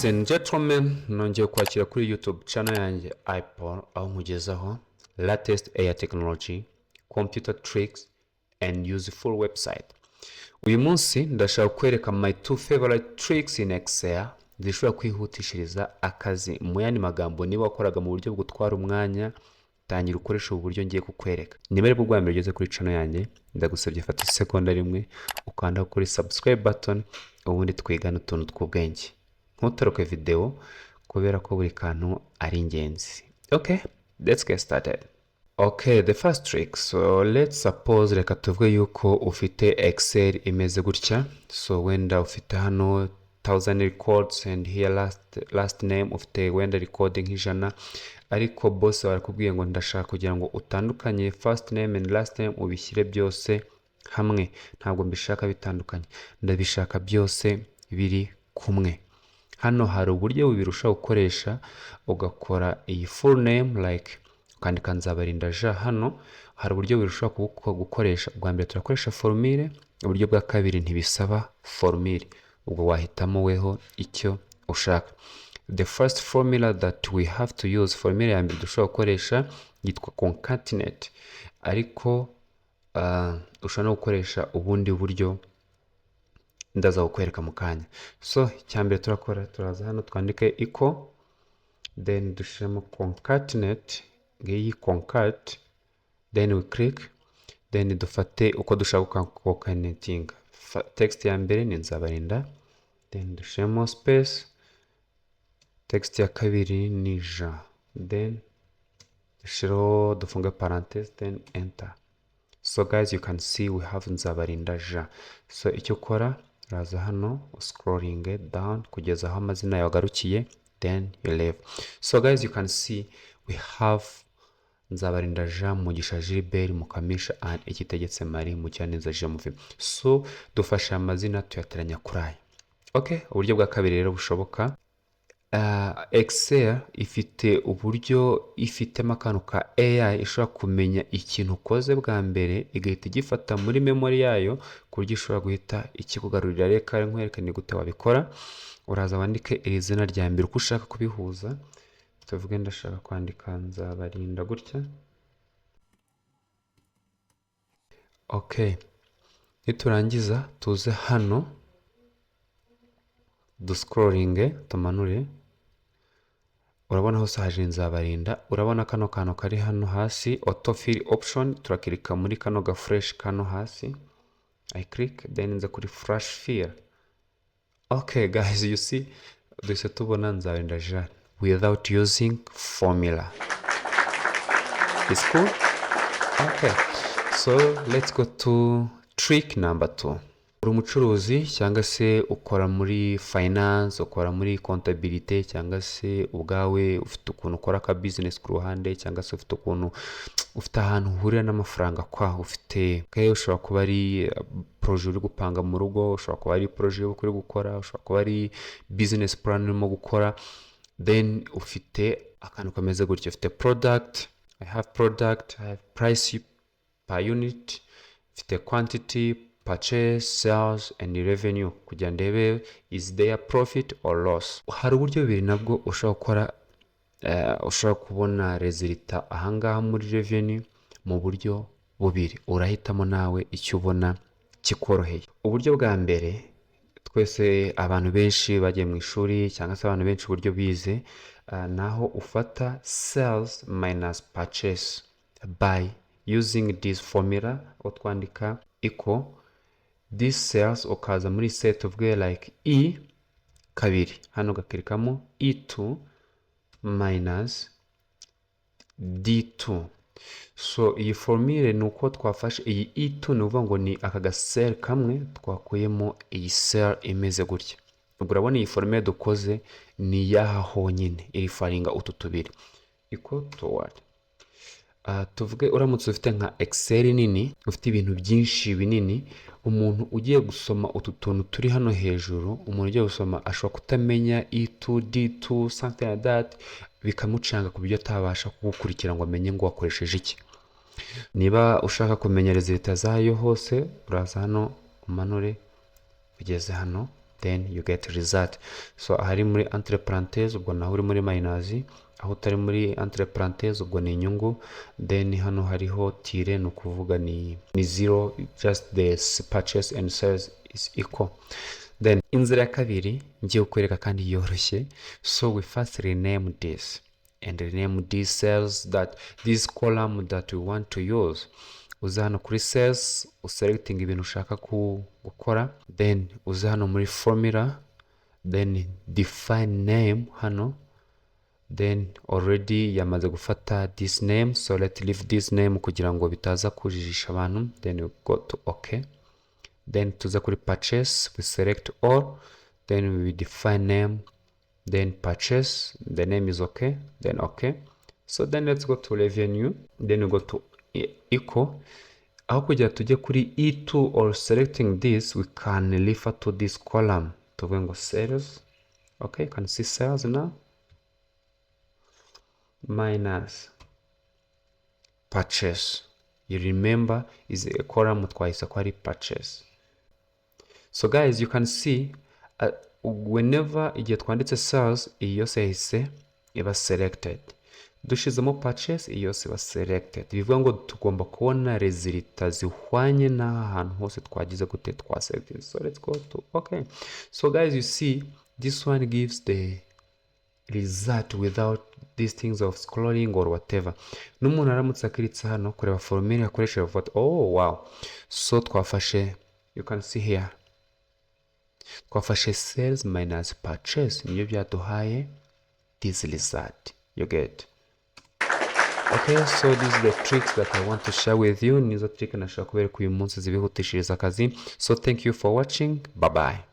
Ladies and gentlemen, nongeye kwakira kuri YouTube channel yanjye ipaul, aho nkugezaho latest AI technology, computer tricks and useful website. Uyu munsi ndashaka kwereka my two favorite tricks in Excel zishobora kwihutishiriza akazi. Mu yandi magambo, niba wakoraga mu buryo bugutwara umwanya, tangira ukoresha uburyo ngiye kukwereka. Niba ari bwo bwa mbere ugeze kuri channel yanjye, ndagusabye fata isegonda rimwe ukanda kuri subscribe button, ubundi twigana utuntu twubwenge. Ntutaruke video kubera ko buri kantu ari ingenzi. Okay, let's get started. Okay, the first trick. So let's suppose reka tuvuge yuko ufite Excel imeze gutya. So wenda ufite hano 1000 records and here last name ufite wenda recording ijana, ariko boss barakubwiye ngo ndashaka kugira ngo utandukanye first name and last name ubishyire byose hamwe. Ntabwo mbishaka bitandukanye, ndabishaka byose biri kumwe. Hano hari uburyo bubirusha ukoresha, ugakora iyi full name like ukandika nzabarinda ja. Hano hari uburyo birusha gukoresha. Bwa mbere turakoresha formule, uburyo bwa kabiri ntibisaba formule, ubwo wahitamo weho icyo ushaka. The first formula that we have to use, formula ya mbere dushobora gukoresha yitwa concatenate, ariko ushobora no gukoresha ubundi buryo ndaza kukwereka mu kanya. So icyambere turakora, turaza hano twandike equal, then dushiremo concatenate, ngiyi concat, then we click, then dufate uko dushaka concatenating. Text ya mbere ni nzabarinda, then dushiremo space, text ya kabiri ni ja, then dushiro dufunge parenthesis, then enter. So guys, you can see we have nzabarinda ja. So icyo ukora, raza hano scrolling down kugeza aho amazina yagarukiye, then you leave. So guys, you can see we have nzabarinda ja, mugisha Gilbert, mukamisha and ikitegetse Mari, mucyaneza Jemuve. So dufasha amazina tuyateranya kuri aya. Okay, uburyo bwa kabiri rero bushoboka. Excel ifite uburyo, ifitemo akantu ka AI ishobora kumenya ikintu ukoze bwa mbere, igahita igifata muri memory yayo ku buryo ishobora guhita ikikugarurira. Reka nkwereke ni gute wabikora. Uraza wandike iri zina rya mbere uko ushaka kubihuza. Tuvuge ndashaka kwandika nzabarinda gutya. Okay, niturangiza tuze hano scrolling tumanure. Urabona hose haje nzabarinda. Urabona kano kantu kari hano hasi autofill option, turakirika muri kano ga fresh kano hasi. I click, then nza kuri flash fill. Okay guys, you see duhise tubona nzabarinda ja without using formula. It's cool. Okay, so let's go to trick number 2. Uri umucuruzi cyangwa se ukora muri finance, ukora muri contabilité, cyangwa se ubwawe ufite ukuntu ukora ka business ku ruhande, cyangwa se ufite ukuntu ufite ahantu uhurira n'amafaranga kwa ufite kayo. Ushobora kuba ari projet uri gupanga mu rugo, ushobora kuba ari projet uri gukora, ushobora kuba ari business plan urimo gukora, then ufite akantu kameze gutyo. Ufite product, I have product, I have price per unit, ufite quantity, purchase, sales and revenue, kugira ndebe is there profit or loss. Hari uburyo bibiri nabwo ushobora gukora, ushobora kubona resulta ahangaha muri revenue mu buryo bubiri. Urahitamo nawe icyo ubona kikoroheye. Uburyo bwa mbere, twese abantu benshi bagiye mu ishuri cyangwa se abantu benshi uburyo bize, naho ufata sales minus purchase by using this formula. Utwandika equal this sales, ukaza muri set of like e kabiri, hano gakirikamo e2 minus d2. So iyi formule ni uko twafashe iyi e2, ni uvuga ngo ni aka ga cell kamwe twakuyemo iyi cell imeze gutya. Ubwo urabona iyi formule dukoze ni yaha honyine iri faringa utu tubiri equal to what. Tuvuge uramutse ufite nka Excel nini, ufite ibintu byinshi binini, umuntu ugiye gusoma utu tuntu turi hano hejuru, umuntu ugiye gusoma ashobora kutamenya E2, D2, something like that, bikamucanga ku buryo atabasha kugukurikira ngo amenye ngo wakoresheje iki. Niba ushaka kumenya resulta zayo hose, uraza hano umanure ugeze hano then you get result. So ahari muri entre parenthèse ubwo naho uri muri minus, aho utari muri entre parenthèse ubwo ni inyungu, then hano hariho tire ni ukuvuga ni zero, just the purchase and sales is equal. Then inzira ya kabiri ngiye kukwereka kandi yoroshye. So we first rename this and rename these cells, that this column that we want to use. Uza hano kuri cells uselecting ibintu ushaka gukora, then uza hano muri formula, then define name hano, then already yamaze gufata this name, so let's leave this name kugira ngo bitaza kujijisha abantu. Then we go to okay, then tuza kuri purchase, we select all, then we define name, then purchase, the name is okay, then okay. So then let's go to revenue, then we go to equal. Aho kugira tujye kuri E2 or selecting this, we can refer to this column, tuvuge ngo sales. Okay, you can see sales now, minus purchase. You remember is a column twahise ko ari purchase. So guys, you can see whenever igihe twanditse sales iyi yose yahise iba selected, dushizemo purchase iyi yose iba selected. Bivuga ngo tugomba kubona resulta zihwanye n'aha hantu hose twagize gute twa selected. So let's go to okay. So guys, you see this one gives the result without these things of scrolling or whatever. N'umuntu aramutse akiritse hano kureba formula akoresha vote. Oh wow. So twafashe, you can see here, twafashe sales minus purchase, niyo byaduhaye this result. You get? Okay, so these are the tricks that I want to share with you. Nizo trick nashaka kubereka uyu munsi zibihutishiriza akazi. So thank you for watching. Bye bye.